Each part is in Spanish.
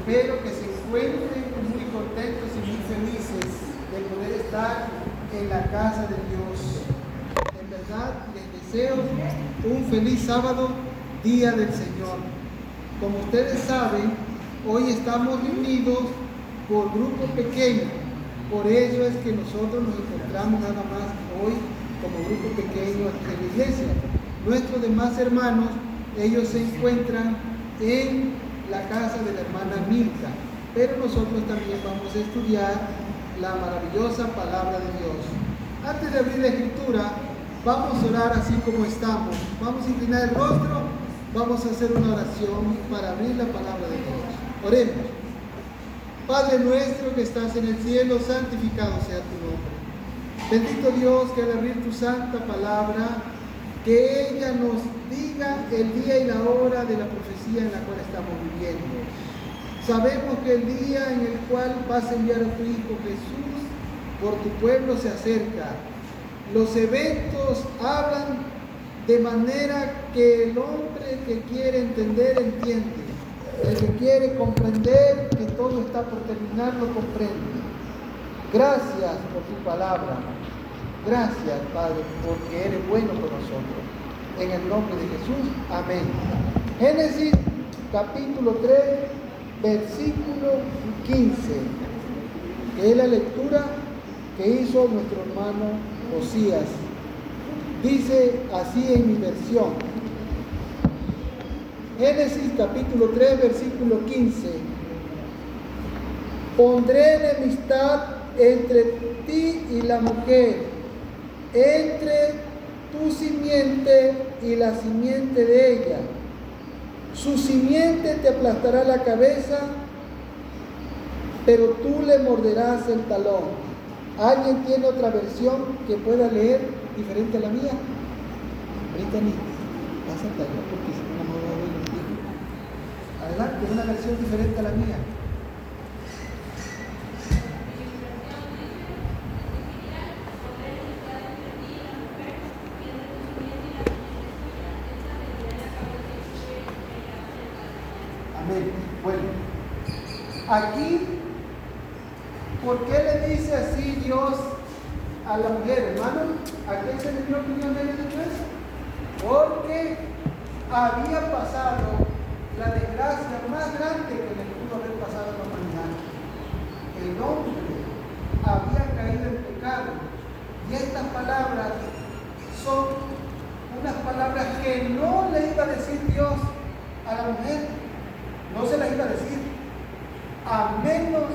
Espero que se encuentren muy contentos y muy felices de poder estar en la casa de Dios. En verdad, les deseo un feliz sábado, día del Señor. Como ustedes saben, hoy estamos reunidos por grupo pequeño. Por ello es que nosotros nos encontramos nada más hoy como grupo pequeño aquí en la iglesia. Nuestros demás hermanos, ellos se encuentran en la casa de la hermana Mirta, pero nosotros también vamos a estudiar la maravillosa palabra de Dios. Antes de abrir la escritura, vamos a orar así como estamos. Vamos a inclinar el rostro, vamos a hacer una oración para abrir la palabra de Dios. Oremos. Padre nuestro que estás en el cielo, santificado sea tu nombre. Bendito Dios, que al abrir tu santa palabra, que ella nos diga el día y la hora de la profecía en la cual estamos viviendo. Sabemos que el día en el cual vas a enviar a tu Hijo Jesús por tu pueblo se acerca. Los eventos hablan de manera que el hombre que quiere entender, entiende. El que quiere comprender que todo está por terminar, lo comprende. Gracias por tu palabra. Gracias, Padre, porque eres bueno con nosotros. En el nombre de Jesús, amén. Génesis capítulo 3, versículo 15, que es la lectura que hizo nuestro hermano Josías. Dice así en mi versión. Génesis capítulo 3, versículo 15. Pondré enemistad entre ti y la mujer, entre tu simiente y la simiente de ella. Su simiente te aplastará la cabeza, pero tú le morderás el talón. ¿Alguien tiene otra versión que pueda leer diferente a la mía? Brittany, pásate allá porque si no me voy a oír contigo. Adelante, una versión diferente a la mía. Amén. Bueno, aquí, ¿por qué le dice así Dios a la mujer, hermano? ¿A quién se le dio opinión de él después? Porque había pasado la desgracia más grande que le pudo haber pasado a la humanidad. El hombre había caído en pecado. Y estas palabras son unas palabras que no le iba a decir Dios a la mujer. No se las iba a decir, a menos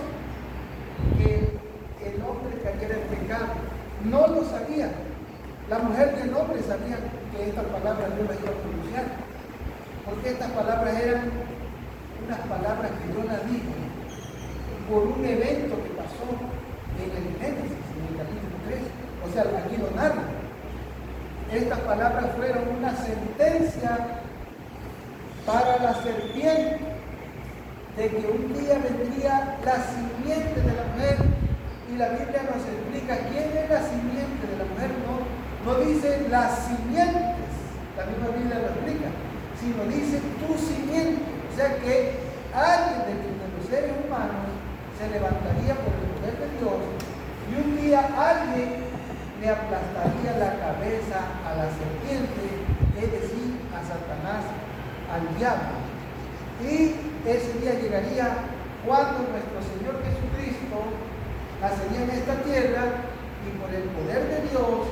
que el hombre cayera en pecado. No lo sabía. La mujer y el hombre sabían que estas palabras Dios las iba a pronunciar, porque estas palabras eran unas palabras que Dios las dijo por un evento que pasó en el Génesis, en el capítulo 3. O sea, aquí lo narra. Estas palabras fueron una sentencia para la serpiente, de que un día vendría la simiente de la mujer, y la Biblia nos explica quién es la simiente de la mujer. No dice las simientes, la misma Biblia lo explica, sino dice tu simiente. O sea que alguien de los seres humanos se levantaría por el poder de Dios, y un día alguien le aplastaría la cabeza a la serpiente, es decir, a Satanás, al diablo. Y ese día llegaría cuando nuestro Señor Jesucristo nacería en esta tierra, y por el poder de Dios,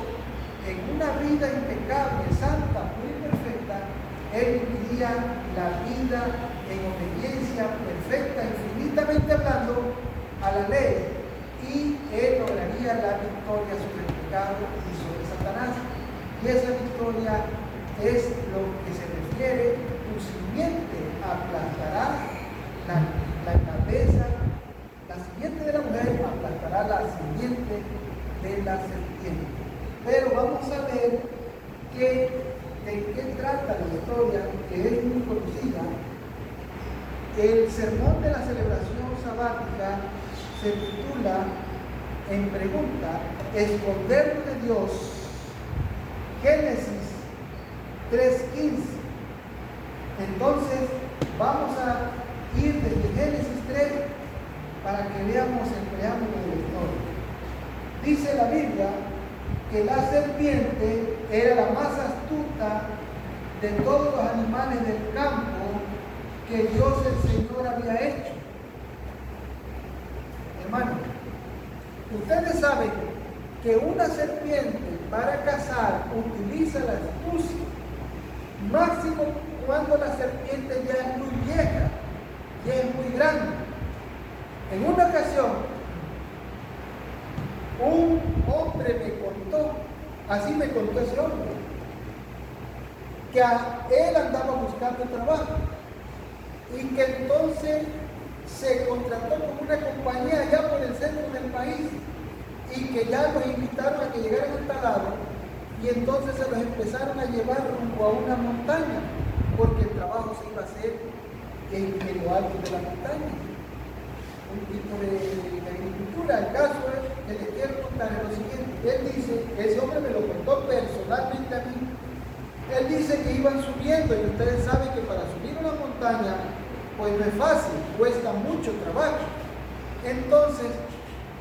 en una vida impecable, santa, pura y perfecta, Él viviría la vida en obediencia perfecta, infinitamente hablando, a la ley, y Él lograría la victoria sobre el pecado y sobre Satanás. Y esa victoria es lo que se refiere: tu simiente aplastará la cabeza, la simiente de la mujer aplastará la simiente de la serpiente. Pero vamos a ver de qué trata la historia, que es muy conocida. El sermón de la celebración sabática se titula en pregunta: escondernos de Dios. Génesis 3:15. Entonces vamos a ir desde Génesis para que veamos el preámbulo de la historia. Dice la Biblia que la serpiente era la más astuta de todos los animales del campo que Dios el Señor había hecho. Hermano, ustedes saben que una serpiente para cazar utiliza la astucia, máximo cuando la serpiente ya es muy vieja, ya es muy grande. En una ocasión, un hombre me contó, así me contó ese hombre, que él andaba buscando trabajo y que entonces se contrató con una compañía allá por el centro del país y que ya los invitaron a que llegaran al talado y entonces se los empezaron a llevar rumbo a una montaña porque el trabajo se iba a hacer en lo alto de la montaña, un tipo de agricultura. El caso es que les quiero contar lo siguiente. Él dice, ese hombre me lo contó personalmente a mí. Él dice que iban subiendo y ustedes saben que para subir una montaña pues no es fácil, cuesta mucho trabajo. Entonces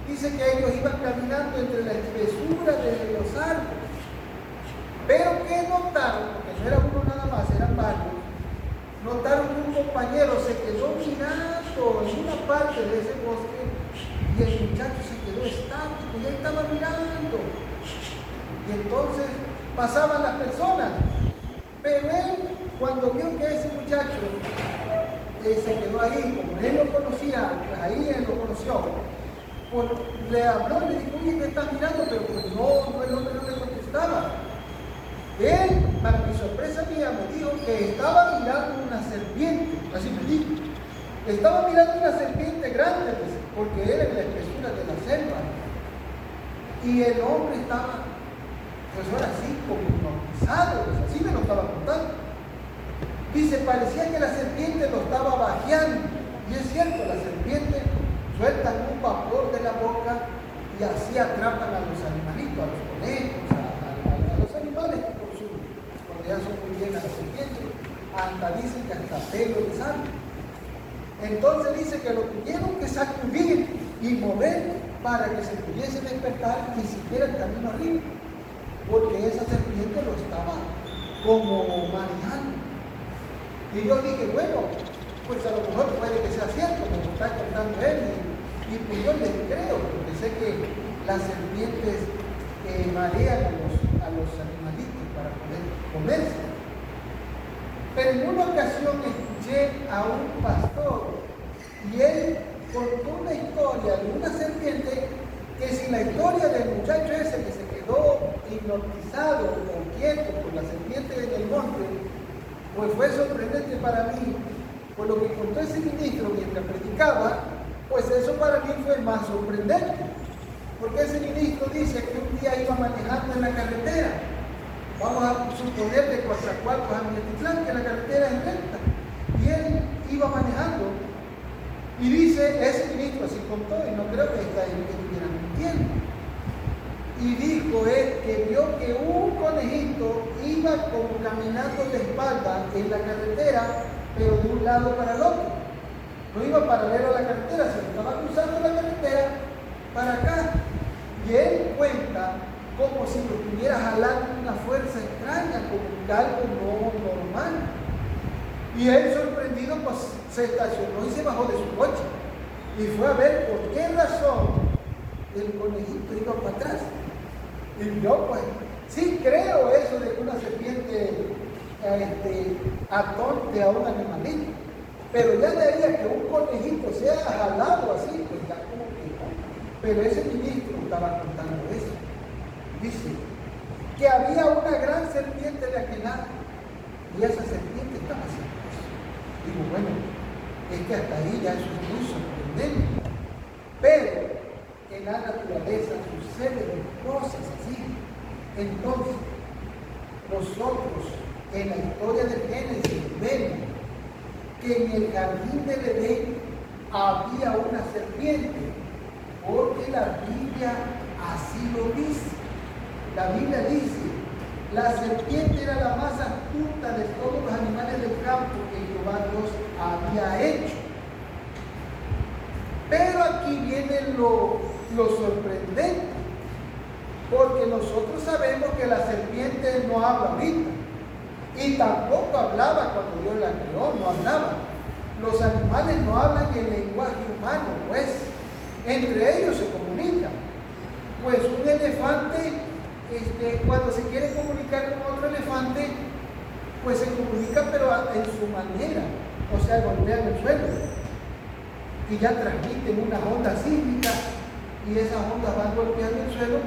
dice que ellos iban caminando entre la espesura de los árboles, pero que notaron, porque no era uno nada más, eran varios, notaron que un compañero se quedó mirando en una parte de ese bosque y el muchacho se quedó estático y él estaba mirando. Y entonces pasaban las personas, pero él, cuando vio que ese muchacho se quedó ahí, como él lo conocía, pues ahí él lo conoció, pues le habló y le dijo, oye, ¿qué estás mirando? Pero pues no, el hombre no le contestaba. Él, para mi sorpresa mía, me dijo que estaba mirando una serpiente, así me dijo. Estaba mirando una serpiente grande, pues, porque era en la espesura de la selva. Y el hombre estaba, pues ahora sí, como hipnotizado, pues así me lo estaba contando. Dice, parecía que la serpiente lo estaba bajeando. Y es cierto, la serpiente suelta un vapor de la boca y así atrapan a los animalitos, a los conejos, a los animales que consumen, cuando ya son muy llenas las serpientes. Hasta dicen que hasta pelo de sangre. Entonces dice que lo tuvieron que sacudir y mover para que se pudiese despertar y siguiera el camino arriba, porque esa serpiente lo estaba como manejando. Y yo dije, bueno, pues a lo mejor puede que sea cierto, como está contando él, y pues yo le creo, porque sé que las serpientes marean a los animalitos para poder comerse. Pero en una ocasión escuché a un pastor y él contó una historia de una serpiente que, si la historia del muchacho ese que se quedó hipnotizado o quieto por la serpiente en el monte, pues fue sorprendente para mí, por lo que contó ese ministro mientras predicaba, pues eso para mí fue más sorprendente, porque ese ministro dice que un día iba manejando en la carretera, vamos a suponer de Coatzacoalcos a Minatitlán, que la carretera es recta, y él iba manejando, y dice, ese ministro así contó, y no creo que estuviera mintiendo, y dijo él que vio que un conejito iba como caminando de espalda en la carretera, pero de un lado para el otro. No iba paralelo a la carretera, sino estaba cruzando la carretera para acá. Y él cuenta como si lo estuviera jalando una fuerza extraña, como algo no normal. Y él, sorprendido, pues se estacionó y se bajó de su coche. Y fue a ver por qué razón el conejito iba para atrás. Y yo, pues, sí creo eso de que una serpiente atonte a un animalito. Pero ya de ahí a que un conejito sea jalado así, pues ya como que no. Pero ese ministro estaba contando eso. Dice que había una gran serpiente de aquel lado y esa serpiente estaba haciendo eso. Digo, bueno, es que hasta ahí ya eso es muy sorprendente. Pero en la naturaleza suceden cosas así. Entonces, nosotros en la historia del Génesis vemos que en el jardín del Edén había una serpiente, porque la Biblia así lo dice. La Biblia dice, la serpiente era la más astuta de todos los animales del campo que Jehová Dios había hecho. Pero aquí viene lo sorprendente, porque nosotros sabemos que la serpiente no habla ahorita, y tampoco hablaba cuando Dios la creó, no hablaba. Los animales no hablan en lenguaje humano, pues entre ellos se comunican. Pues un elefante, cuando se quiere comunicar con otro elefante, pues se comunica, pero en su manera, o sea, golpean el suelo y ya transmiten una onda sísmica, y esas ondas van golpeando el suelo,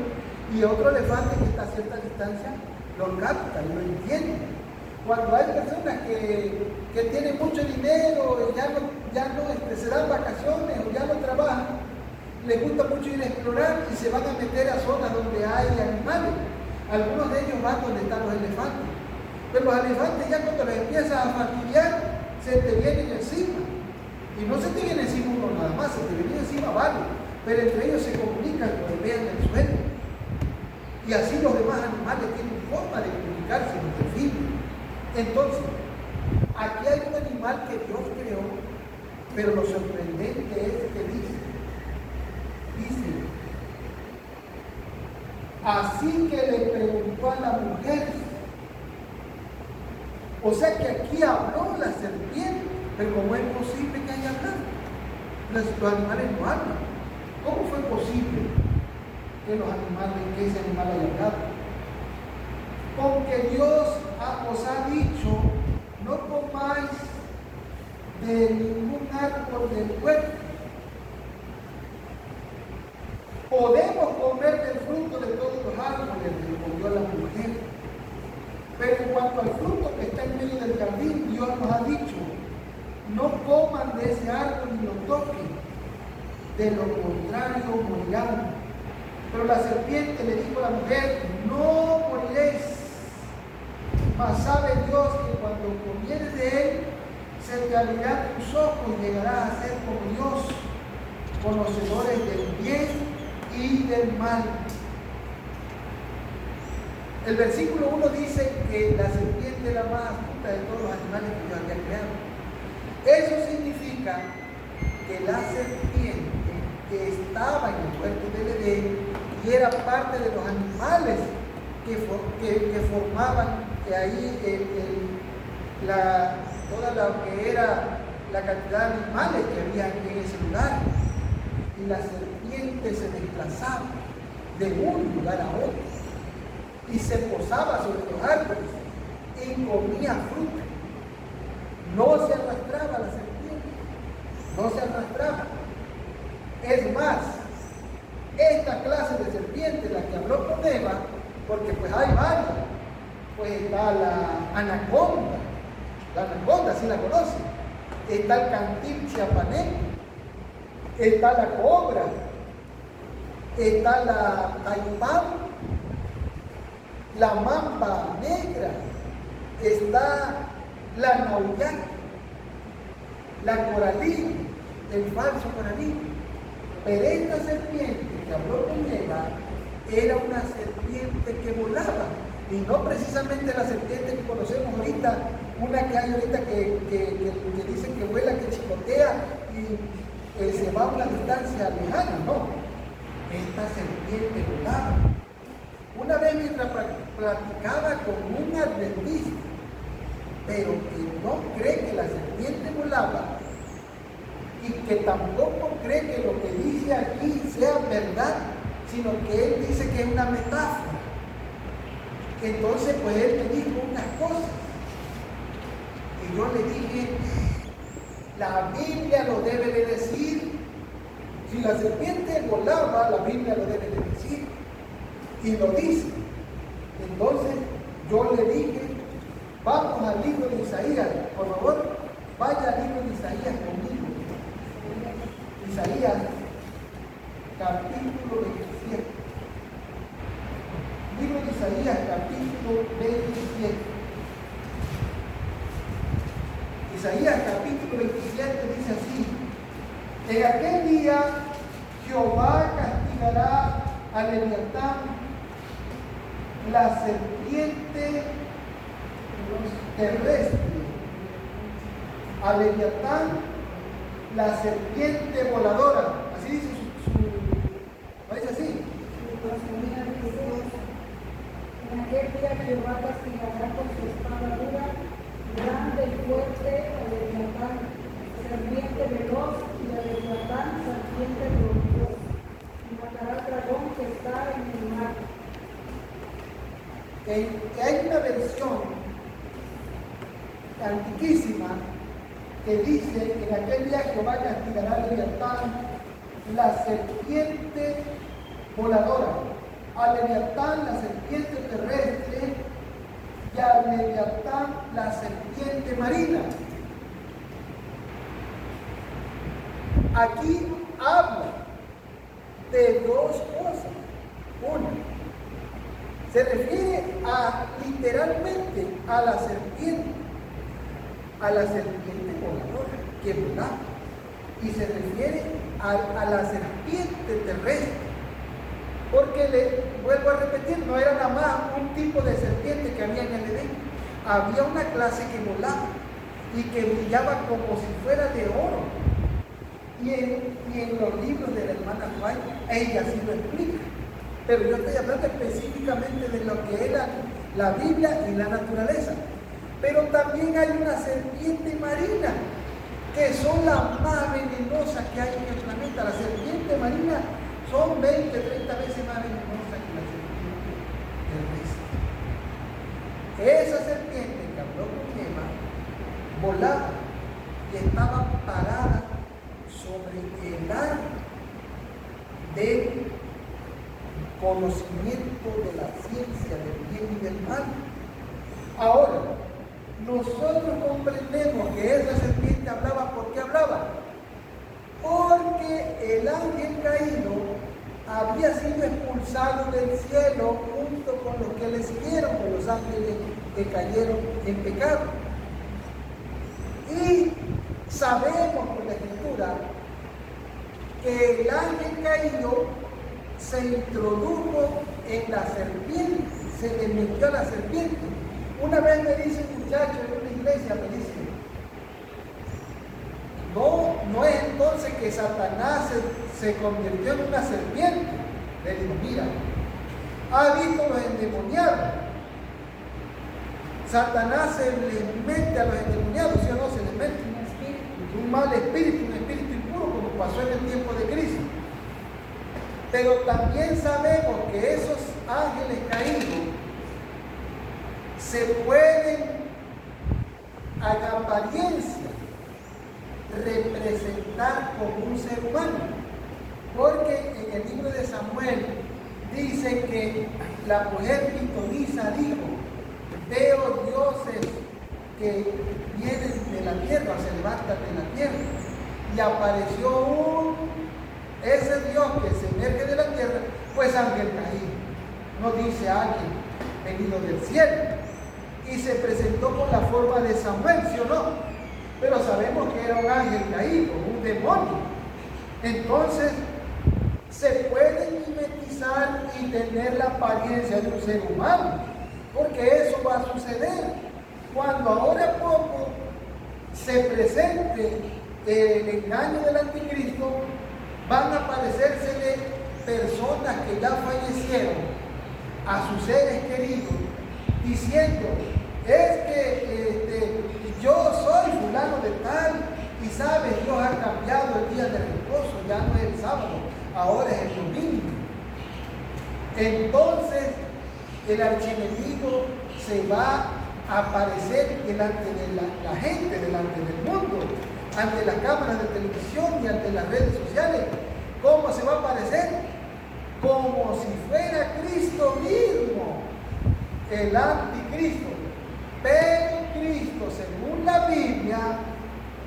y otro elefante que está a cierta distancia lo capta y lo entiende. Cuando hay personas que tienen mucho dinero y ya no se dan vacaciones o ya no trabajan, les gusta mucho ir a explorar y se van a meter a zonas donde hay animales. Algunos de ellos van donde están los elefantes. Pero los elefantes ya cuando les empiezas a fastidiar, se te vienen encima. Y no se te viene encima uno nada más, se te viene encima varios. Pero entre ellos se comunican, golpean el suelo. Y así los demás animales tienen forma de comunicarse entre ellos. Entonces, aquí hay un animal que Dios creó, pero lo sorprendente es que dice, así que le preguntó a la mujer. O sea que aquí habló la serpiente, pero ¿cómo es posible que haya hablado? Los animales no hablan. ¿Cómo fue posible que ese animal haya hablado? Porque Dios os ha dicho, no comáis de ningún árbol del huerto. Podemos comer del fruto de todos los árboles, respondió la mujer. Pero en cuanto al fruto que está en medio del jardín, Dios nos ha dicho, no coman de ese árbol ni lo toquen, de lo contrario morirán. Pero la serpiente le dijo a la mujer, no moriréis, mas sabe Dios que cuando comieres de él, se te abrirán tus ojos y llegarás a ser como Dios, conocedores del bien y del mal. El versículo 1 dice que la serpiente es la más astuta de todos los animales que Dios había creado. Eso significa que la serpiente que estaba en el huerto del Edén y era parte de los animales que formaban ahí toda lo que era la cantidad de animales que había en ese lugar. Y la serpiente se desplazaba de un lugar a otro y se posaba sobre los árboles y comía fruta. No se arrastraba la serpiente, no se arrastraba. Es más, esta clase de serpiente, la que habló con Eva, porque pues hay varias, pues está la anaconda, ¿sí la conocen? Está el cantil chiapaneco, está la cobra, está la taipán, la mamba negra, está la nauyac, la coralina, el falso coralino. Pero esta serpiente que habló con Eva era una serpiente que volaba, y no precisamente la serpiente que conocemos ahorita, una que hay ahorita que dicen que vuela, que chicotea y se va a una distancia lejana. No, esta serpiente volaba. Una vez mientras platicaba con un adventista, pero que no cree que la serpiente volaba y que tampoco cree que lo que dice aquí sea verdad, sino que él dice que es una metáfora. Entonces pues él me dijo unas cosas y yo le dije, la Biblia lo debe de decir. Si la serpiente volaba, la Biblia lo debe de decir, y lo dice. Entonces yo le dije, vamos al libro de Isaías, por favor, vaya al libro de Isaías conmigo. Isaías, capítulo 27. Libro de Isaías, capítulo 27. Isaías, capítulo 27 dice así: en aquel día Jehová castigará a Leviatán, la serpiente terrestre, a Leviatán, la serpiente voladora, así así dice ¿no dice así? En aquel día Jehová castigará con su espada dura, grande y fuerte, a Leviatán, serpiente veloz, y a Leviatán, serpiente voluptuosa, y matará al dragón que está en el mar. Hay una versión antiquísima que dice que en aquel día Jehová castigará a Leviatán, la serpiente voladora, a Leviatán, la serpiente terrestre, y a Leviatán, la serpiente marina. Aquí habla de dos cosas. Una, se refiere literalmente a la serpiente voladora que volaba, y se refiere a la serpiente terrestre. Porque vuelvo a repetir, no era nada más un tipo de serpiente que había en el Edén. Había una clase que volaba y que brillaba como si fuera de oro. Y en los libros de la hermana White, ella sí lo explica. Pero yo estoy hablando específicamente de lo que es la Biblia y la naturaleza. Pero también hay una serpiente marina, que son las más venenosas que hay en el planeta. La serpiente marina son 20, 30 veces más venenosas que la serpiente terrestre. Esa serpiente que habló con Eva volaba y estaba parada sobre el árbol del conocimiento de la ciencia del bien y del mal. Ahora, nosotros comprendemos que esa serpiente hablaba. ¿Por qué hablaba? Porque el ángel caído había sido expulsado del cielo junto con los que le siguieron, con los ángeles que cayeron en pecado. Y sabemos por la Escritura que el ángel caído se introdujo en la serpiente, se le metió a la serpiente. Una vez me dice un muchacho en una iglesia, me dice, no es entonces que Satanás se convirtió en una serpiente. Le digo, mira, ¿ha visto los endemoniados? Satanás se les mete a los endemoniados, ¿sí o no? Se les mete un mal espíritu, un espíritu impuro, como pasó en el tiempo de Cristo. Pero también sabemos que esos ángeles caídos se pueden, a apariencia, representar como un ser humano, porque en el libro de Samuel dice que la mujer pitonisa dijo, veo dioses que vienen de la tierra, se levantan de la tierra, y apareció ese Dios que se emerge de la tierra, pues ángel caído, no dice alguien venido del cielo, y se presentó con la forma de Samuel, ¿sí o no? Pero sabemos que era un ángel caído, un demonio. Entonces, se puede mimetizar y tener la apariencia de un ser humano, porque eso va a suceder. Cuando ahora poco se presente el engaño del anticristo, van a aparecérsele personas que ya fallecieron a sus seres queridos, diciendo, es que yo soy fulano de tal, y sabes, Dios ha cambiado el día de reposo, ya no es el sábado, ahora es el domingo. Entonces, el archienemigo se va a aparecer delante de la gente, delante del mundo, ante las cámaras de televisión y ante las redes sociales. ¿Cómo se va a aparecer? Como si fuera Cristo mismo, el anticristo. Pero Cristo, según la Biblia,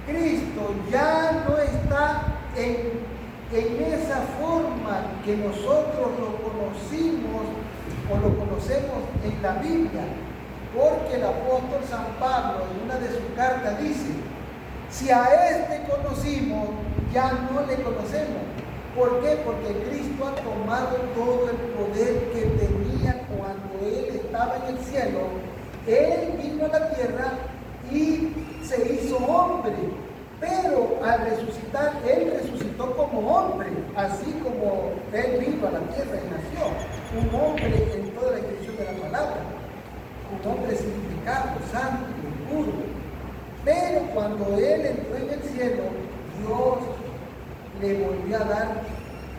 Cristo ya no está en esa forma que nosotros lo conocimos o lo conocemos en la Biblia, porque el apóstol San Pablo en una de sus cartas dice, si a este conocimos, ya no le conocemos. ¿Por qué? Porque Cristo ha tomado todo el poder que tenía cuando Él estaba en el cielo. Él vino a la tierra y se hizo hombre, pero al resucitar, Él resucitó como hombre. así como él vino a la tierra y nació, un hombre en toda la extensión de la palabra, un hombre santificado, santo y puro. Pero cuando él entró en el cielo, Dios le volvió a dar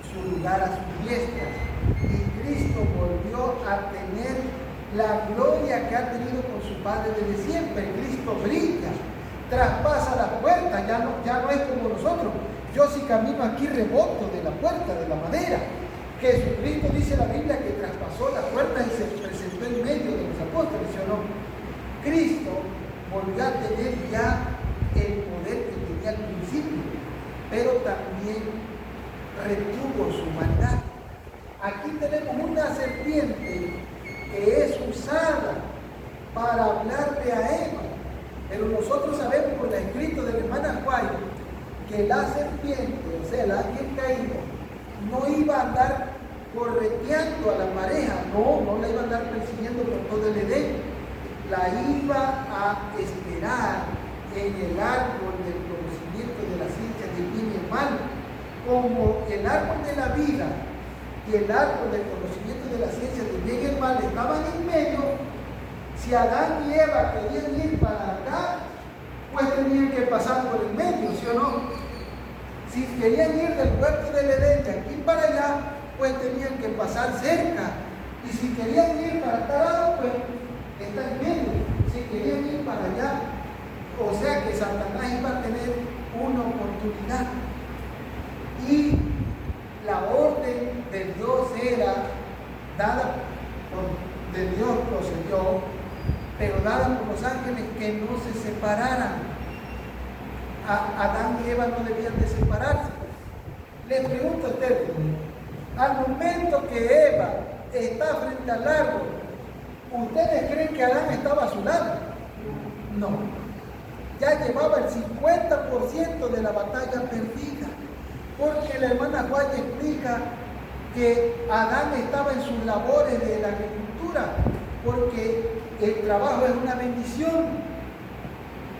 su lugar a sus diestra. Y Cristo volvió a tener la gloria que ha tenido con su Padre desde siempre. Cristo brilla, traspasa la puerta, ya no es como nosotros. Yo si camino aquí reboto de la puerta, de la madera. Jesucristo dice la Biblia que traspasó la puerta y se presentó en medio de los apóstoles, ¿sí o no? Cristo volvió a tener ya el poder que tenía al principio, pero también retuvo su maldad. Aquí tenemos una serpiente que es usada para hablarle a Eva, pero nosotros sabemos por el escrito de la hermana Juárez que la serpiente, o sea, el ángel caído, no iba a andar correteando a la pareja, no la iba a andar persiguiendo por todo el Edén, la iba a esperar en el árbol del conocimiento de la ciencia del bien y el mal, como el árbol de la vida y el árbol del conocimiento de la ciencia del bien y el mal estaban en medio. Si Adán y Eva querían ir para acá, pues tenían que pasar por el medio, ¿sí o no? Si querían ir del huerto del Edén de aquí para allá, pues tenían que pasar cerca. Y si querían ir para acá lado, pues está en medio. Si querían ir para allá, o sea que Satanás iba a tener una oportunidad. Y la orden de Dios era dada de Dios, procedió, pero dada por los ángeles que no se separaran. Adán y Eva no debían de separarse. Les pregunto a ustedes, al momento que Eva está frente al árbol, ¿ustedes creen que Adán estaba a su lado? No. Ya llevaba el 50% de la batalla perdida, porque la hermana Juárez explica que Adán estaba en sus labores de la agricultura, porque el trabajo es una bendición.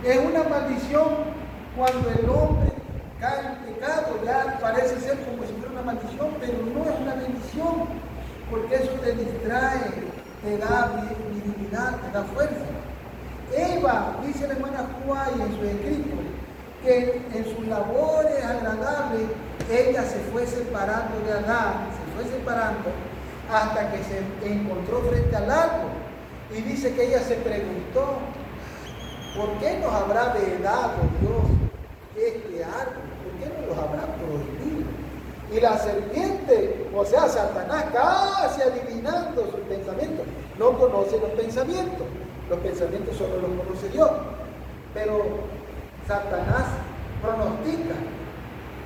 Es una maldición cuando el hombre cae en pecado, ya parece ser como si fuera una maldición, pero no es una bendición, porque eso te distrae, te da virilidad, te da fuerza. Eva, dice la hermana Juárez en su escrito, que en sus labores agradables, ella se fue separando de Adán, se fue separando hasta que se encontró frente al árbol. Y dice que ella se preguntó, ¿por qué nos habrá vedado Dios este árbol? ¿Por qué nos los habrá prohibido? Y la serpiente, o sea, Satanás, casi adivinando sus pensamientos, no conoce los pensamientos solo los conoce Dios. Pero Satanás pronostica,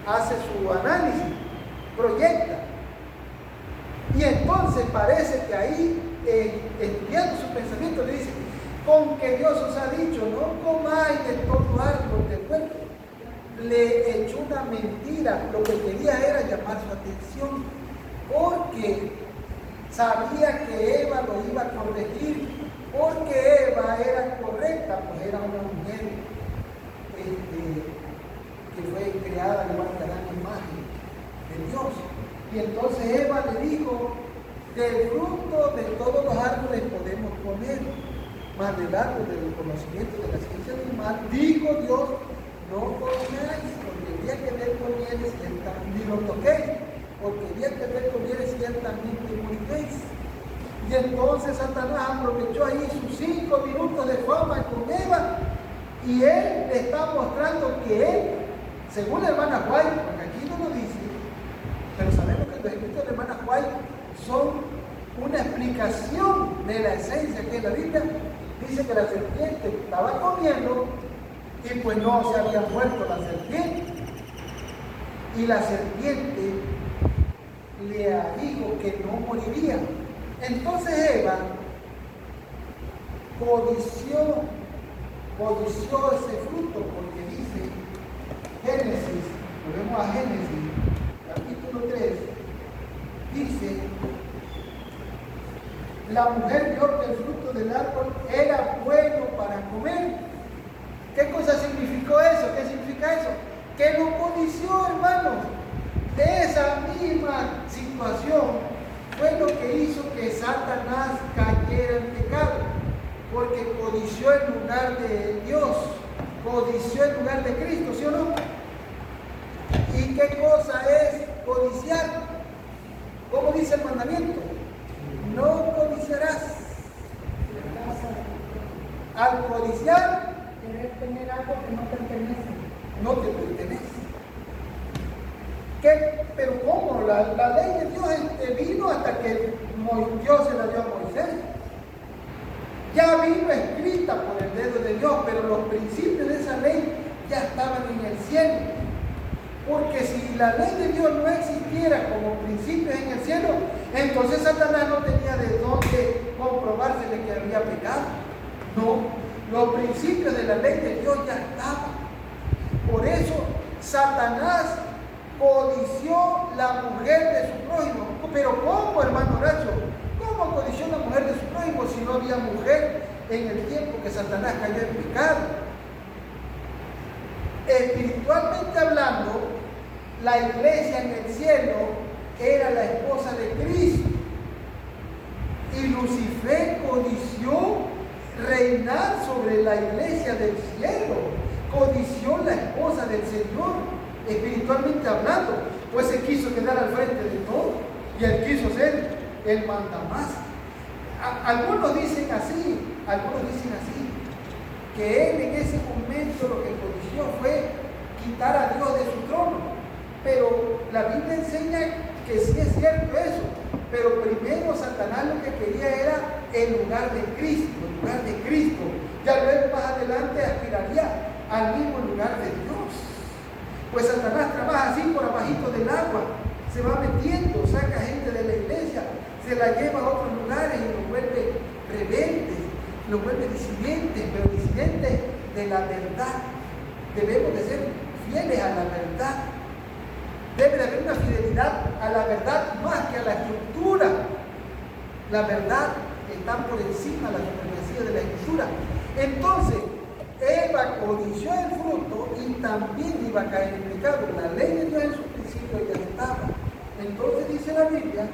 hace su análisis, proyecta. Y entonces parece que ahí, estudiando su pensamiento, le dice, con que Dios os ha dicho, no comáis de todo árbol del huerto. Le echó una mentira, lo que quería era llamar su atención, porque sabía que Eva lo iba a corregir, porque Eva era correcta, pues era una mujer que fue creada igual que la imagen de Dios. Y entonces Eva le dijo, del fruto de todos los árboles podemos comer, mas del árbol del conocimiento de la ciencia del mal, dijo Dios, no comáis, porque el día que él comieres, ni lo toquéis, porque el día que él comieres, ciertamente moriréis. Y entonces Satanás aprovechó ahí sus 5 minutos de fama con Eva, y él le está mostrando que él, según la hermana Juárez, porque aquí no lo dice, pero sabemos que los escritos de la hermana Juárez son una explicación de la esencia que es la Biblia. Dice que la serpiente estaba comiendo y pues no se había muerto la serpiente. Y la serpiente le dijo que no moriría. Entonces Eva codició ese fruto, porque dice Génesis, volvemos a Génesis, capítulo 3, dice, la mujer vio que el fruto del árbol era bueno para comer. ¿Qué cosa significó eso? ¿Qué significa eso? Que lo codició, hermanos. De esa situación fue lo que hizo que Satanás cayera en pecado, porque codició el lugar de Dios, codició el lugar de Cristo, ¿sí o no? ¿Y qué cosa es codiciar? ¿Cómo dice el mandamiento? No codiciarás. Al codiciar, Querer tener algo que no pertenece. no te pertenece. ¿Qué? Pero ¿cómo? La ley de Dios vino hasta que Dios se la dio a Moisés. Ya vino escrita por el dedo de Dios, pero los principios de esa ley ya estaban en el cielo. Porque si la ley de Dios no existiera como principios en el cielo, entonces Satanás no tenía de dónde comprobársele que había pecado. No, los principios de la ley de Dios ya estaban. Por eso Satanás codició la mujer de su prójimo. Pero ¿cómo, hermano Horacio? ¿Cómo codició la mujer de su prójimo si no había mujer en el tiempo que Satanás cayó en pecado? Espiritualmente hablando, la iglesia en el cielo era la esposa de Cristo. Y Lucifer codició reinar sobre la iglesia del cielo. Codició la esposa del Señor, espiritualmente hablando, pues se quiso quedar al frente de todo y él quiso ser el mandamás. Algunos dicen así, que él en ese momento lo que codició fue quitar a Dios de su trono, pero la Biblia enseña que sí es cierto eso, pero primero Satanás lo que quería era el lugar de Cristo, ya luego más adelante aspiraría al mismo lugar de Dios. Pues Satanás trabaja así por abajito del agua, se va metiendo, saca gente de la iglesia, se la lleva a otros lugares y los vuelve rebeldes, los vuelve disidentes, pero disidentes de la verdad. Debemos de ser fieles a la verdad. Debe de haber una fidelidad a la verdad más que a la estructura. La verdad está por encima de la supremacía de la estructura. Entonces, Eva codició el fruto y también iba a caer en pecado. La ley de Dios en su principio ya estaba. Entonces dice la Biblia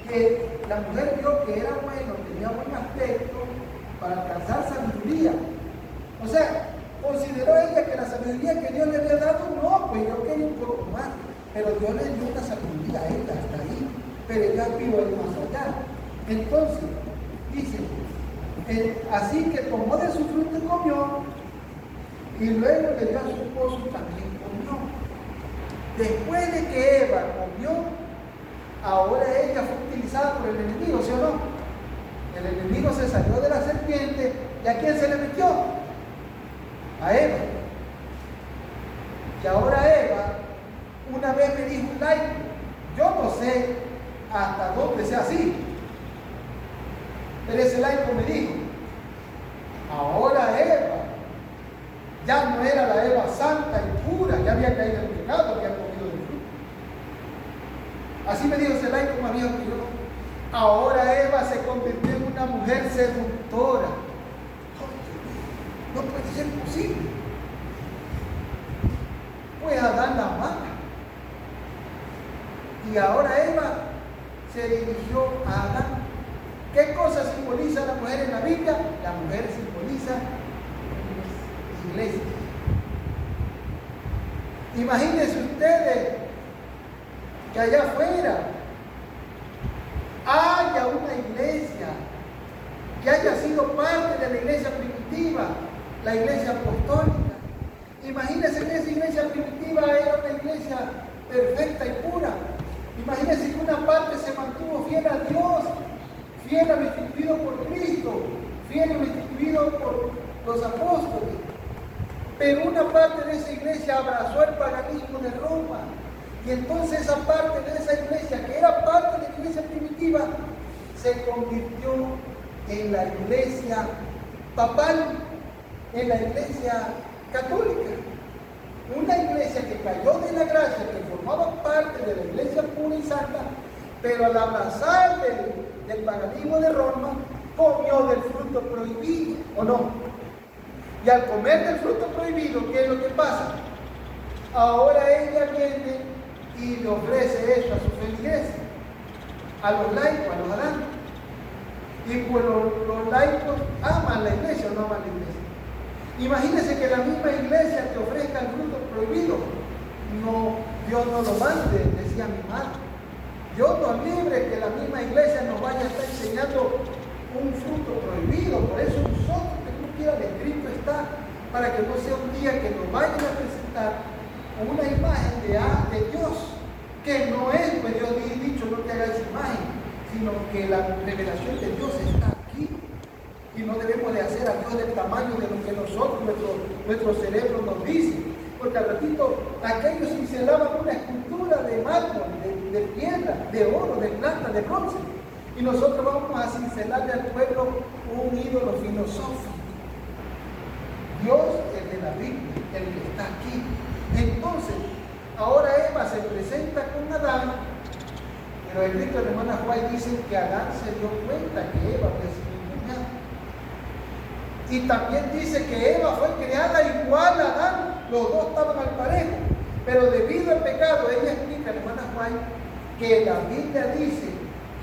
que la mujer vio que era bueno, tenía buen aspecto para alcanzar sabiduría. O sea, consideró ella que la sabiduría que Dios le había dado, no, pues yo quería un poco más. Pero Dios le dio una sabiduría a ella hasta ahí. Pero ella vio el más allá. Entonces, dice, así que tomó de su fruto y comió, y luego le dio a su esposo y también comió. Después de que Eva comió, ahora ella fue utilizada por el enemigo, ¿sí o no? El enemigo se salió de la serpiente, ¿y a quién se le metió? A Eva. Y ahora Eva, una vez me dijo un laico, yo no sé hasta dónde sea así, pero ese laico me dijo, ahora Eva ya no era la Eva santa y pura, ya había caído en pecado, había comido del fruto. Así me dijo ese laico más viejo que yo. Ahora Eva se convirtió en una mujer seductora. No puede ser posible. Pues Adán la mata. Y ahora Eva se dirigió a Adán. ¿Qué cosa simboliza la mujer en la Biblia? La mujer simboliza iglesia. Imagínense ustedes que allá afuera haya una iglesia que haya sido parte de la iglesia primitiva, la iglesia apostólica. Imagínense que esa iglesia primitiva era una iglesia perfecta y pura. Imagínense que una parte se mantuvo fiel a Dios, fiel a lo instituido por Cristo, fiel a lo instituido por los apóstoles. Pero una parte de esa iglesia abrazó el paganismo de Roma. Y entonces esa parte de esa iglesia, que era parte de la iglesia primitiva, se convirtió en la iglesia papal, en la iglesia católica. Una iglesia que cayó de la gracia, que formaba parte de la iglesia pura y santa, pero al abrazar del paganismo de Roma, comió del fruto prohibido, ¿o no? Y al comer del fruto prohibido, ¿qué es lo que pasa? Ahora ella viene y le ofrece eso a su feligreses. a los laicos, a los Adán. Y pues los laicos aman la iglesia o no aman la iglesia. Imagínense que la misma iglesia te ofrezca el fruto prohibido. No, Dios no lo mande, decía mi madre. Dios nos libre que la misma iglesia nos vaya a estar enseñando un fruto prohibido. Por eso nosotros, que no quiera, el escrito está, para que no sea un día que nos vayan a presentar una imagen de Dios, que no es, pues Dios ha dicho, no te hagas imagen, sino que la revelación de Dios está aquí. Y no debemos de hacer a Dios del tamaño de lo que nosotros, nuestro cerebro nos dice. Porque al ratito aquellos cincelaban una escultura de mármol, de piedra, de oro, de plata, de bronce. Y nosotros vamos a cincelarle al pueblo un ídolo filosófico. Dios, el de la Biblia, el que está aquí. Entonces, ahora Eva se presenta con Adán, pero el libro de hermana Juárez dice que Adán se dio cuenta que Eva había sido engañada. Y también dice que Eva fue creada igual a Adán, los dos estaban al parejo, pero debido al pecado, ella explica, la hermana Juárez, que la Biblia dice,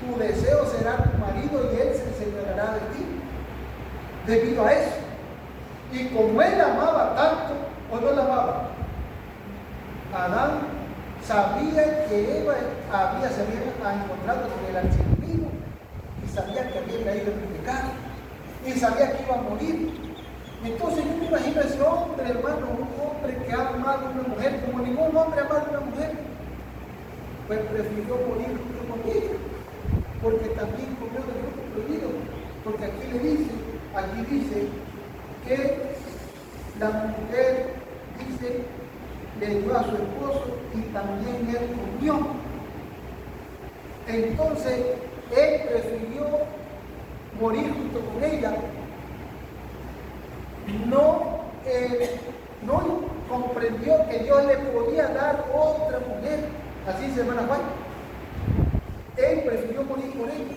tu deseo será tu marido y él se enseñoreará de ti, debido a eso. Y como él amaba tanto, o no la amaba, Adán sabía que Eva se había encontrado con el archienemigo y sabía que había caído en el pecado y sabía que iba a morir. Entonces yo me imagino a ese hombre, hermano, un hombre que ha amado a una mujer como ningún hombre ha amado a una mujer, pues prefirió morir junto con ella, porque también comió del fruto prohibido, porque aquí dice que la mujer dice le dio a su esposo y también él comió. Entonces él prefirió morir junto con ella. No comprendió que Dios le podía dar otra mujer. Así dice hermana Juan. Él prefirió morir por ella.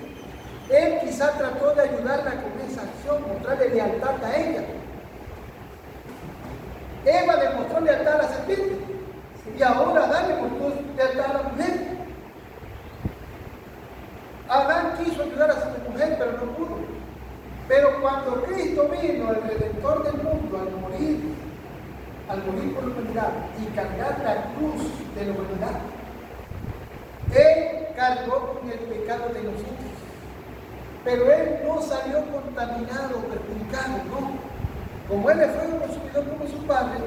Él quizá trató de ayudarla con esa acción, mostrarle lealtad a ella. Eva demostró lealtad a la serpiente y ahora Adán le mostró lealtad a la mujer. Adán quiso ayudar a su mujer, pero no pudo. Pero cuando Cristo vino, el Redentor del mundo, al morir por la humanidad y cargar la cruz de la humanidad, Él cargó con el pecado de nosotros. Pero Él no salió contaminado, perjudicado, no. Como Él le fue un consumidor como su Padre,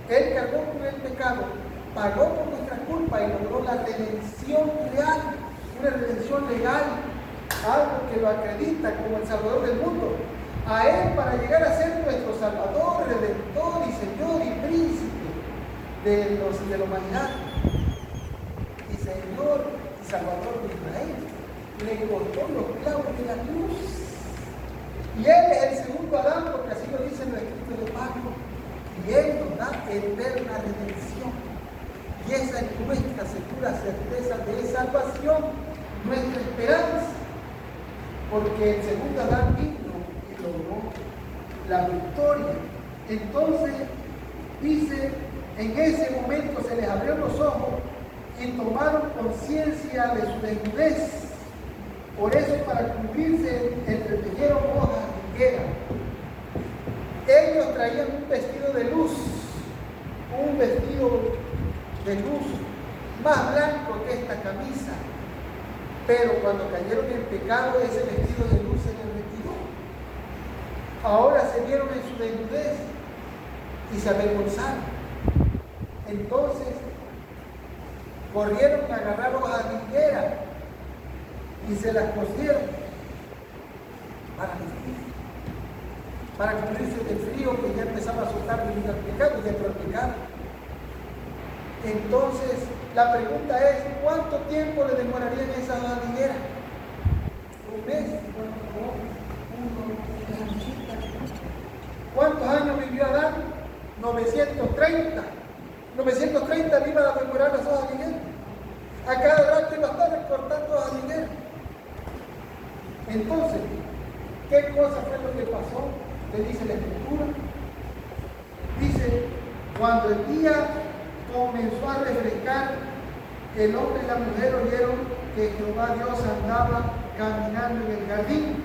Él cargó con el pecado, pagó por nuestra culpa y logró la redención real, una redención legal, algo que lo acredita como el Salvador del mundo. A Él para llegar a ser nuestro Salvador, Redentor y Señor y Príncipe de la humanidad. Y Señor y Salvador de Israel. Le cortó los clavos de la cruz. Y Él es el segundo Adán, porque así lo dice en el escrito de Pablo. Y Él nos da eterna redención. Y esa es nuestra segura certeza de salvación, nuestra esperanza. Porque el segundo Adán vino y logró la victoria. Entonces, dice, en ese momento se les abrió los ojos y tomaron conciencia de su desnudez. Por eso, para cubrirse, entretejieron hojas de higuera. Ellos traían un vestido de luz más blanco que esta camisa. Pero cuando cayeron en pecado, ese vestido de luz se les retiró. Ahora se vieron en su desnudez y se avergonzaron. Entonces, corrieron a agarrar hojas de higuera y se las cosieron para cubrirse del frío que ya empezaba a soltar debido al pecado y dentro del pecado. Entonces, la pregunta es, ¿cuánto tiempo le demorarían esa hoja de higuera? ¿Un mes? ¿Cuántos años vivió Adán? 930. 930 iban a demorar las hojas de higuera. A cada rato iba a estar cortando hojas de higuera. Entonces, ¿qué cosa fue lo que pasó? ¿Qué dice la Escritura? Dice, cuando el día comenzó a refrescar, el hombre y la mujer oyeron que Jehová Dios andaba caminando en el jardín.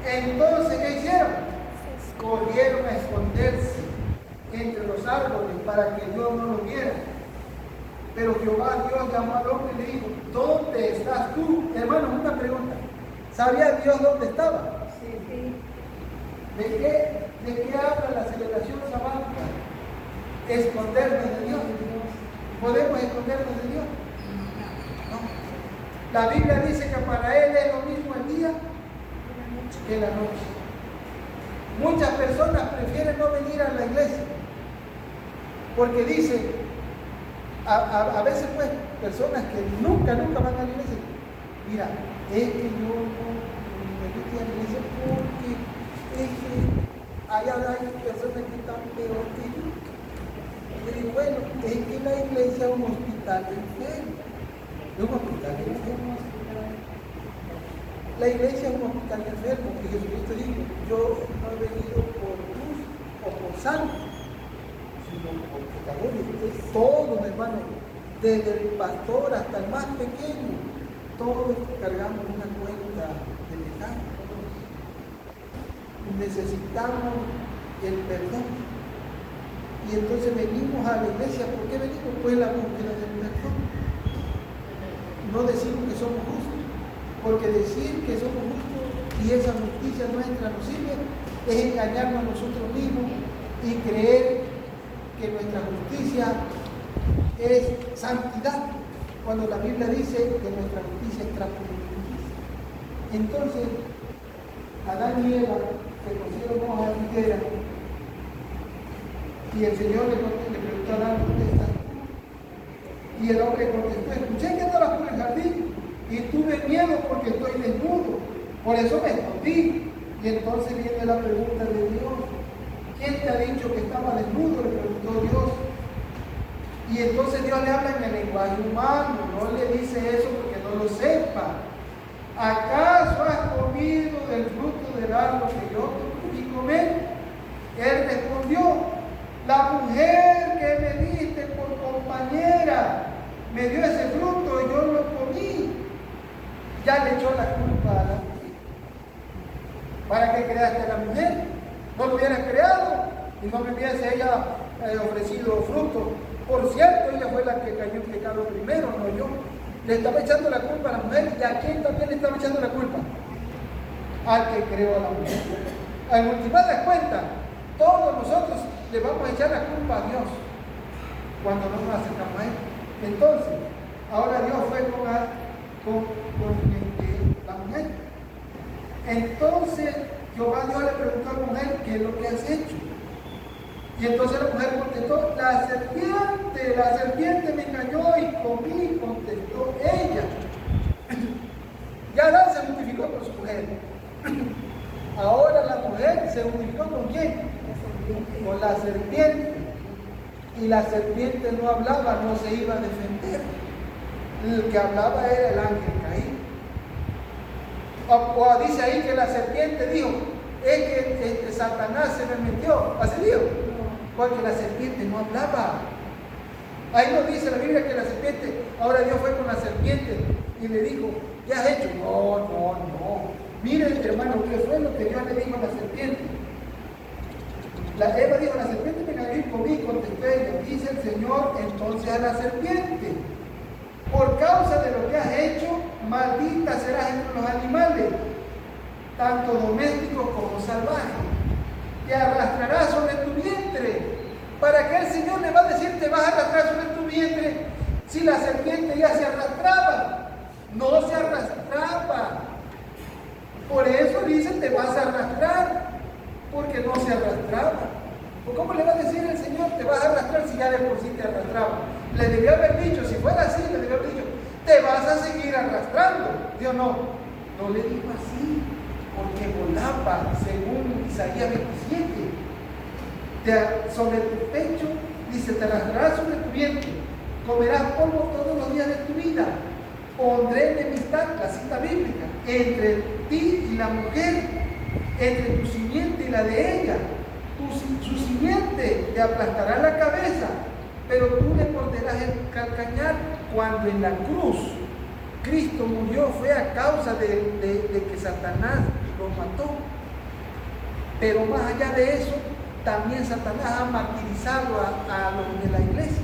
Entonces, ¿qué hicieron? Corrieron a esconderse entre los árboles para que Dios no lo viera. Pero Jehová Dios llamó al hombre y le dijo: ¿dónde estás tú? Hermanos, una pregunta. ¿Sabía Dios dónde estaba? Sí. ¿De qué habla la celebración sabática? Escondernos de Dios. ¿Podemos escondernos de Dios? No. La Biblia dice que para Él es lo mismo el día que la noche. Muchas personas prefieren no venir a la iglesia porque dicen, a veces pues, personas que nunca van a la iglesia, mira, es que yo no me metí a la iglesia porque es que allá hay personas que están peor que yo. Y digo, bueno, es que la iglesia es un hospital enfermo. Es un hospital enfermo. La iglesia es un hospital enfermo, y Jesucristo dijo: yo no he venido por luz o por sangre, sino por pecadores. Entonces, todos, hermanos, desde el pastor hasta el más pequeño, todos cargamos una cuenta de pecado. Necesitamos el perdón. Y entonces venimos a la iglesia. ¿Por qué venimos? Pues la búsqueda del perdón. No decimos que somos justos, porque decir que somos justos y esa justicia nuestra nos sirve es engañarnos a nosotros mismos y creer que nuestra justicia es santidad, cuando la Biblia dice que nuestra justicia es trapo de inmundicia. Entonces, Adán y Eva se pusieron hojas de higuera y el Señor le preguntó a Adán: ¿dónde estás? Y el hombre contestó: escuché que andabas por el jardín y tuve miedo porque estoy desnudo, por eso me escondí. Y entonces viene la pregunta de Dios: ¿quién te ha dicho que estaba desnudo?, le preguntó Dios. Y entonces Dios le habla en el lenguaje humano, no le dice eso porque no lo sepa. ¿Acaso has comido del fruto del árbol que yo te prohibí comer? Él respondió: la mujer que me diste por compañera me dio ese fruto y yo lo comí. Ya le echó la culpa a la mujer. ¿Para qué creaste a la mujer? No lo hubieras creado y no me hubiese ella ofrecido fruto. Por cierto, ella fue la que cayó en pecado primero, no yo. Le estaba echando la culpa a la mujer. ¿Y a quién también le estaba echando la culpa? Al que creó a la mujer. En últimas de cuentas, todos nosotros le vamos a echar la culpa a Dios cuando no nos acercamos a Él. Entonces, ahora Dios fue con la mujer. Entonces, Jehová Dios le preguntó a la mujer: ¿qué es lo que has hecho? Y entonces la mujer contestó: la serpiente me engañó y comí, contestó ella. Ya Adán se justificó por su mujer. Ahora la mujer se justificó ¿con quién? Con la serpiente. Y la serpiente no hablaba, no se iba a defender. El que hablaba era el ángel caído. O dice ahí que la serpiente dijo: es que Satanás se me metió. ¿Así dijo? Porque la serpiente no hablaba. Ahí nos dice la Biblia que la serpiente, ahora Dios fue con la serpiente y le dijo: ¿qué has hecho? No. Miren, hermano, ¿qué fue lo que Dios le dijo a la serpiente? La Eva dijo: la serpiente me engañó y comí, contestó ella. Dice el Señor entonces a la serpiente: por causa de lo que has hecho, maldita serás entre los animales, tanto domésticos como salvajes. Te arrastrarás sobre tu vientre. ¿Para qué el Señor le va a decir te vas a arrastrar sobre tu vientre si la serpiente ya se arrastraba? No se arrastraba. Por eso dice te vas a arrastrar, porque no se arrastraba. ¿Cómo le va a decir el Señor te vas a arrastrar si ya de por sí te arrastraba? Le debió haber dicho, si fuera así, le debió haber dicho te vas a seguir arrastrando. Dios no le dijo así, porque volaba, según Isaías 27. Sobre tu pecho, dice, te arrastrarás sobre tu vientre, comerás polvo todos los días de tu vida. Pondré enemistad, la cita bíblica, entre ti y la mujer, entre tu simiente y la de ella. Su simiente te aplastará la cabeza, pero tú le morderás el calcañar cuando en la cruz Cristo murió fue a causa de que Satanás lo mató. Pero más allá de eso, también Satanás ha martirizado a los de la iglesia,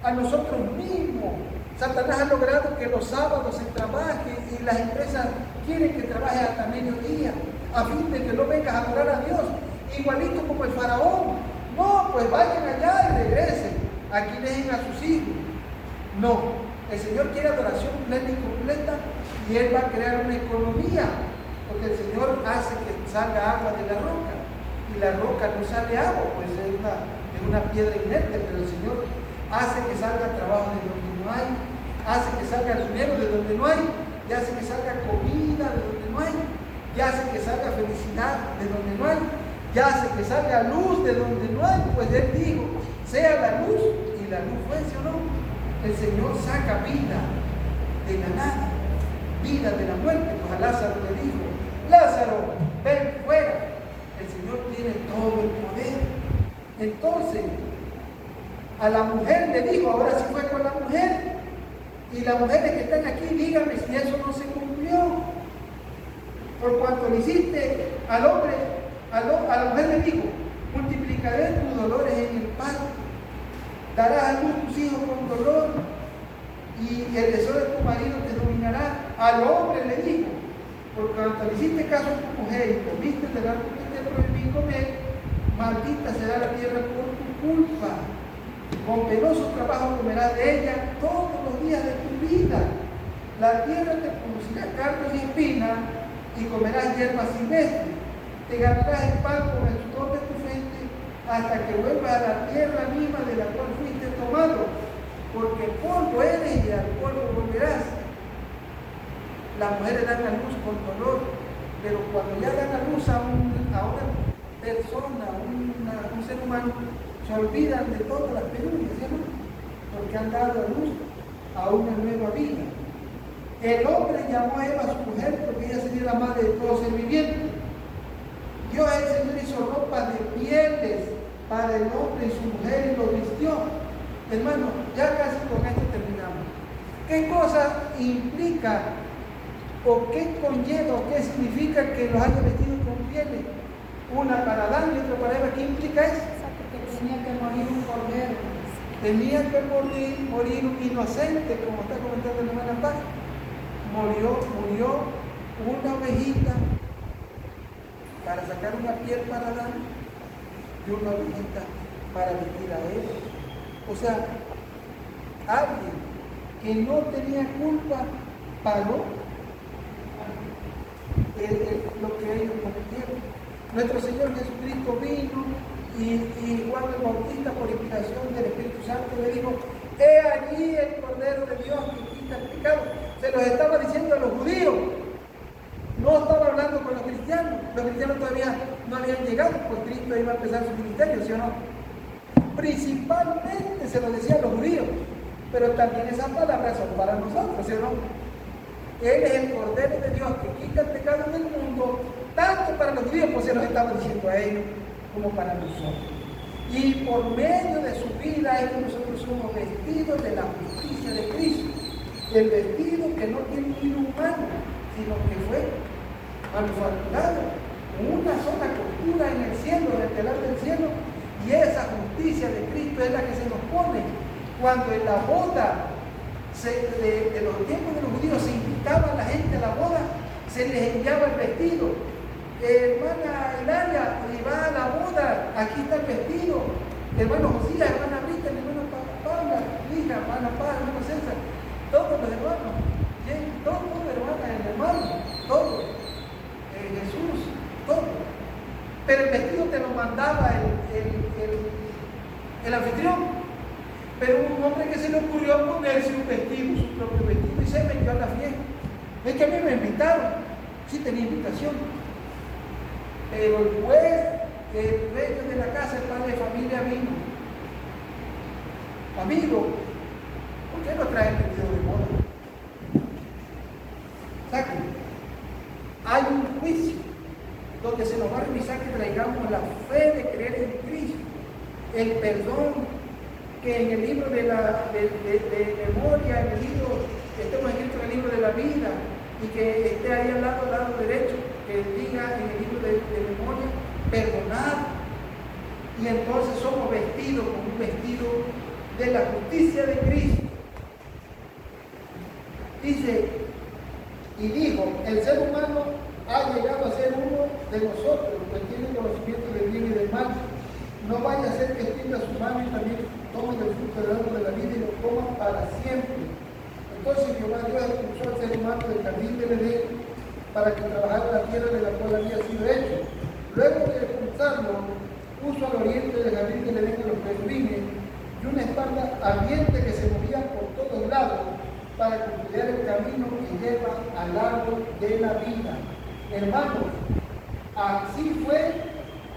a nosotros mismos. Satanás ha logrado que los sábados se trabaje y las empresas quieren que trabaje hasta mediodía, a fin de que no vengas a adorar a Dios, igualito como el faraón. No, pues vayan allá y regresen, aquí dejen a sus hijos. No, el Señor quiere adoración plena y completa y Él va a crear una economía, porque el Señor hace que salga agua de la roca y la roca no sale agua, pues es una piedra inerte, pero el Señor hace que salga trabajo de donde no hay, hace que salga dinero de donde no hay, y hace que salga comida de donde no hay, y hace que salga felicidad de donde no hay, y hace que salga luz de donde no hay, pues Él dijo, sea la luz, y la luz fue, ¿sí o no? El Señor saca vida de la nada, vida de la muerte, pues a Lázaro le dijo, Lázaro, ven fuera. El Señor tiene todo el poder. Entonces, a la mujer le dijo, ahora sí fue con la mujer, y las mujeres que están aquí, díganme si eso no se cumplió. Por cuanto le hiciste al hombre, a la mujer le dijo, multiplicaré tus dolores en el parto, darás a luz tus hijos con dolor, y el deseo de tu marido te dominará. Al hombre le dijo, por cuanto le hiciste caso a tu mujer y comiste del árbol que te prohibí comer, maldita será la tierra por tu culpa. Con penoso trabajo comerás de ella todos los días de tu vida. La tierra te producirá cardos y espinas y comerás hierba silvestre. Te ganarás el pan con el sudor de tu frente hasta que vuelvas a la tierra misma de la cual fuiste tomado, porque polvo eres y al polvo volverás. Las mujeres dan a luz con dolor, pero cuando ya dan a luz a una persona, a un ser humano, se olvidan de todas las penurias, ¿sí, no? Porque han dado a luz a una nueva vida. El hombre llamó a Eva a su mujer porque ella sería la madre de todo ser viviente. Dios el Señor hizo ropas de pieles para el hombre y su mujer y lo vistió. Hermano, ya casi con esto terminamos. ¿Qué cosa implica o qué conlleva o qué significa que los haya vestido con pieles? Una para Adán y otra para Eva. ¿Qué implica eso? Tenía que morir un cordero. Tenía que morir un inocente, como está comentando la hermana Paz. Murió una ovejita para sacar una piel para Adán y una ovejita para vestir a él. O sea, alguien que no tenía culpa pagó lo que ellos cometieron. Nuestro Señor Jesucristo vino y Juan el Bautista, por inspiración del Espíritu Santo, le dijo, he allí el Cordero de Dios que quita el pecado. Se los estaba diciendo a los judíos, no estaba hablando con los cristianos. Los cristianos todavía no habían llegado, pues Cristo iba a empezar su ministerio, ¿sí o no? Principalmente se lo decía a los judíos, pero también esas palabras son para nosotros, ¿sí o no? Él es el Cordero de Dios que quita el pecado del mundo, tanto para los judíos, pues se los estaba diciendo a ellos, como para nosotros. Y por medio de su vida es que nosotros somos vestidos de la justicia de Cristo. El vestido que no tiene un hilo humano, sino que fue manufacturado con una sola costura en el cielo, en el telar del cielo, y esa justicia de Cristo es la que se nos pone cuando en la boda de los tiempos de los judíos se invitaba a la gente a la boda, se les enviaba el vestido. Hermana Hilaria, y va a la boda, aquí está el vestido. Hermano Josías, hermana Rita, hermana Paula, hija, hermana Paz, hermano César, todos los hermanos, todos hermanas, el hermano, todos, Jesús, todo. Pero el vestido te lo mandaba el anfitrión. Pero un hombre que se le ocurrió ponerse un vestido, su propio vestido, y se metió a la fiesta. Es que a mí me invitaron, sí tenía invitación. Pero el juez, el dueño de la casa, el padre de familia, vino. Amigo, ¿por qué no trae el vestido de boda? Saquen. Hay un juicio donde se nos va a revisar que traigamos la fe de creer en Cristo, el perdón que en el libro de memoria, en el libro, estemos escritos en el libro de la vida, y que esté ahí al lado derecho, que diga en el libro de memoria, perdonad. Y entonces somos vestidos con un vestido de la justicia de Cristo. Dice, y dijo, el ser humano ha llegado a ser uno de nosotros, que tiene conocimiento del bien y del mal. No vaya a ser que extienda su mano y también tome del fruto del árbol de la vida y lo coma para siempre. Entonces Jehová Dios expulsó al ser humano del jardín del Edén para que trabajara en la tierra de la cual había sido hecho. Luego de expulsarlo, puso al oriente del jardín del Edén los querubines y una espada ardiente que se movía por todos lados para custodiar el camino que lleva al árbol de la vida. Hermanos, así fue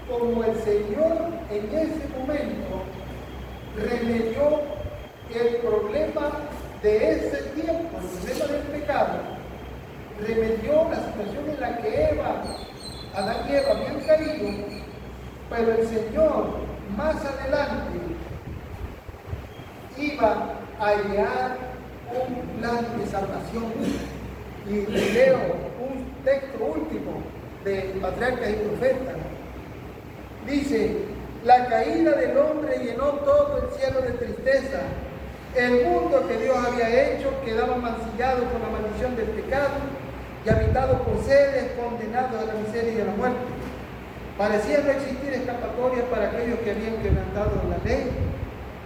como el Señor en ese momento remedió el problema de ese tiempo, el problema del pecado, remedió la situación en la que Adán y Eva habían caído, pero el Señor más adelante iba a idear un plan de salvación. Y leo un texto último de Patriarcas y Profetas. Dice, la caída del hombre llenó todo el cielo de tristeza. El mundo que Dios había hecho quedaba mancillado por la maldición del pecado y habitado por seres condenados a la miseria y a la muerte. Parecía no existir escapatoria para aquellos que habían quebrantado la ley.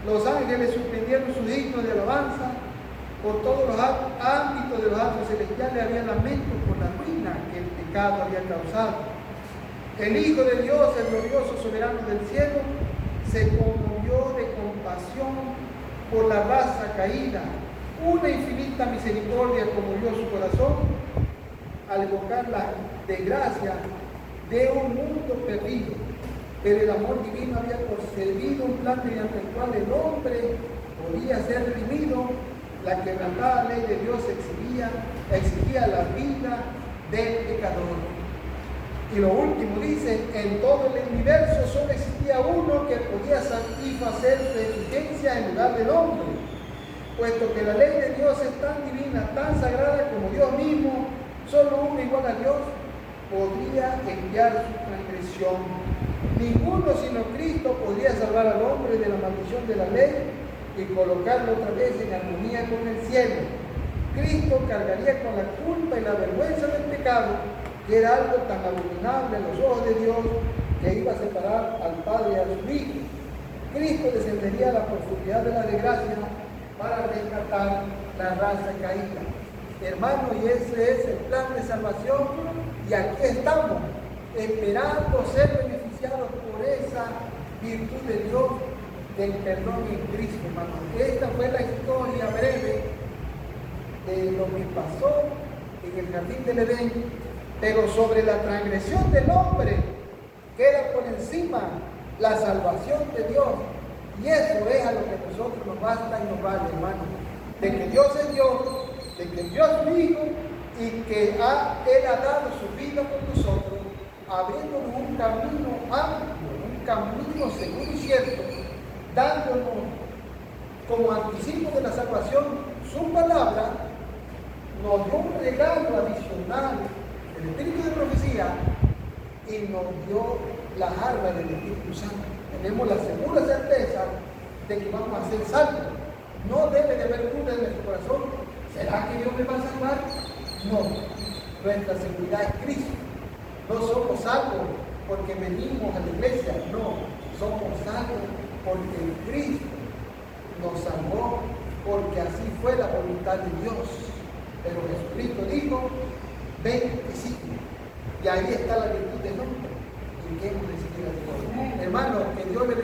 Los ángeles suspendieron sus himnos de alabanza. Por todos los ámbitos de los astros celestiales había lamentos por la ruina que el pecado había causado. El Hijo de Dios, el glorioso soberano del cielo, se conmovió de compasión por la raza caída. Una infinita misericordia conmovió su corazón al evocar la desgracia de un mundo perdido. Pero el amor divino había concebido un plan mediante el cual el hombre podía ser redimido. La quebrantada ley de Dios exigía la vida del pecador. Y lo último dice, en todo el universo solo existía uno que podía satisfacer su exigencia en lugar del hombre, puesto que la ley de Dios es tan divina, tan sagrada como Dios mismo, solo uno igual a Dios podría enviar su transgresión. Ninguno sino Cristo podría salvar al hombre de la maldición de la ley y colocarlo otra vez en armonía con el cielo. Cristo cargaría con la culpa y la vergüenza del pecado, que era algo tan abominable en los ojos de Dios que iba a separar al Padre y a su Hijo. Cristo descendería a la profundidad de la desgracia para rescatar la raza caída. Hermano, y ese es el plan de salvación, y aquí estamos, esperando ser beneficiados por esa virtud de Dios del perdón en Cristo, hermano. Esta fue la historia breve de lo que pasó en el jardín del Edén, pero sobre la transgresión del hombre queda por encima la salvación de Dios. Y eso es a lo que a nosotros nos basta y nos vale, hermano. De que Dios es Dios, de que Dios es Hijo y que Él ha dado su vida por nosotros, abriéndonos un camino amplio, un camino seguro y cierto, dándonos como anticipo de la salvación su palabra, nos dio un regalo adicional, el Espíritu de profecía, y nos dio la arma del Espíritu Santo. Tenemos la segura certeza de que vamos a ser salvos. No debe de haber duda en nuestro corazón. ¿Será que Dios me va a salvar? No. Nuestra seguridad es Cristo. No somos salvos porque venimos a la iglesia. No. Somos salvos porque Cristo nos salvó, porque así fue la voluntad de Dios. Pero Jesucristo dijo, ven y sígueme. Y ahí está la virtud del hombre. Y que hemos decidido a Dios. Hermano, que Dios le